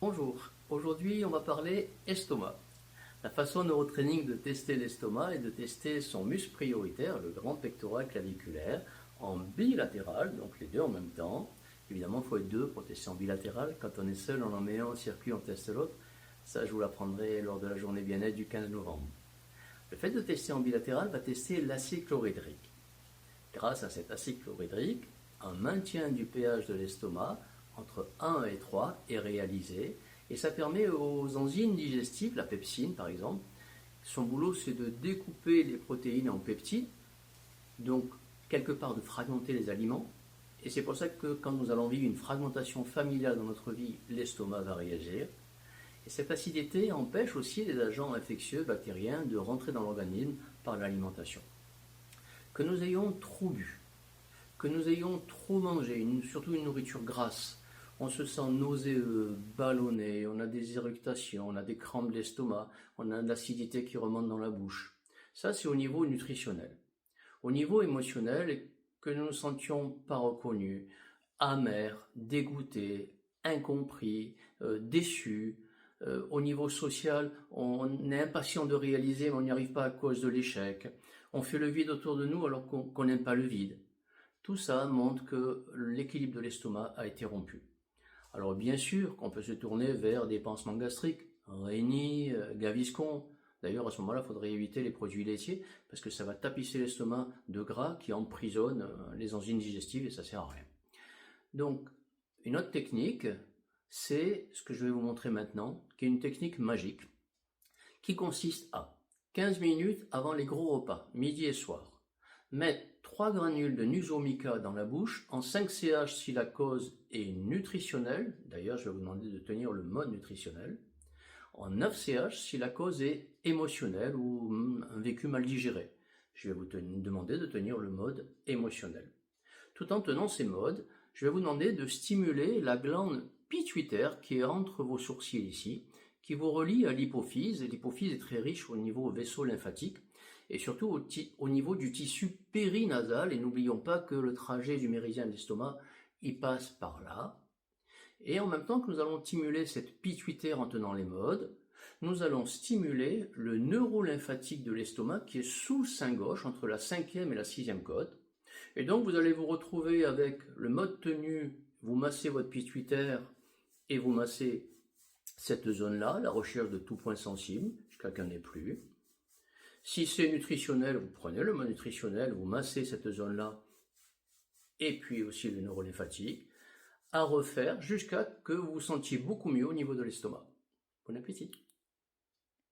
Bonjour, aujourd'hui on va parler estomac. La façon neurotraining de tester l'estomac est de tester son muscle prioritaire, le grand pectoral claviculaire, en bilatéral, donc les deux en même temps. Évidemment, il faut être deux pour tester en bilatéral. Quand on est seul, on en met un au circuit, on teste l'autre. Ça, je vous l'apprendrai lors de la journée bien-être du 15 novembre. Le fait de tester en bilatéral va tester l'acide chlorhydrique. Grâce à cet acide chlorhydrique, un maintien du pH de l'estomac entre 1 et 3 est réalisé et ça permet aux enzymes digestives, la pepsine par exemple, son boulot c'est de découper les protéines en peptides, donc quelque part de fragmenter les aliments. Et c'est pour ça que quand nous allons vivre une fragmentation familiale dans notre vie, l'estomac va réagir. Et cette acidité empêche aussi les agents infectieux bactériens de rentrer dans l'organisme par l'alimentation. Que nous ayons trop bu, que nous ayons trop mangé, surtout une nourriture grasse, on se sent nauséeux, ballonné, on a des éructations, on a des crampes d'estomac, on a de l'acidité qui remonte dans la bouche. Ça, c'est au niveau nutritionnel. Au niveau émotionnel, que nous ne nous sentions pas reconnus, amers, dégoûtés, incompris, déçus. Au niveau social, on est impatient de réaliser, mais on n'y arrive pas à cause de l'échec. On fait le vide autour de nous alors qu'on n'aime pas le vide. Tout ça montre que l'équilibre de l'estomac a été rompu. Alors bien sûr qu'on peut se tourner vers des pansements gastriques, Réni, Gaviscon. D'ailleurs à ce moment-là, il faudrait éviter les produits laitiers parce que ça va tapisser l'estomac de gras qui emprisonne les enzymes digestives et ça sert à rien. Donc une autre technique, c'est ce que je vais vous montrer maintenant, qui est une technique magique, qui consiste à 15 minutes avant les gros repas, midi et soir, mettre 3 granules de Nux vomica dans la bouche en 5 CH si la cause est nutritionnelle, d'ailleurs je vais vous demander de tenir le mode nutritionnel, en 9 CH si la cause est émotionnelle ou un vécu mal digéré. Je vais vous demander de tenir le mode émotionnel. Tout en tenant ces modes, je vais vous demander de stimuler la glande pituitaire qui est entre vos sourcils ici, qui vous relie à l'hypophyse. L'hypophyse est très riche au niveau vaisseau lymphatique et surtout au niveau du tissu périnasal. Et n'oublions pas que le trajet du méridien de l'estomac, il passe par là. Et en même temps que nous allons stimuler cette pituitaire en tenant les modes, nous allons stimuler le neurolymphatique de l'estomac qui est sous le sein gauche, entre la 5e et la 6e côte. Et donc vous allez vous retrouver avec le mode tenu, vous massez votre pituitaire et vous massez cette zone-là, la recherche de tout point sensible, jusqu'à qu'il n'y en ait plus. Si c'est nutritionnel, vous prenez le mode nutritionnel, vous massez cette zone-là, et puis aussi le neurolymphatique, à refaire jusqu'à que vous vous sentiez beaucoup mieux au niveau de l'estomac. Bon appétit!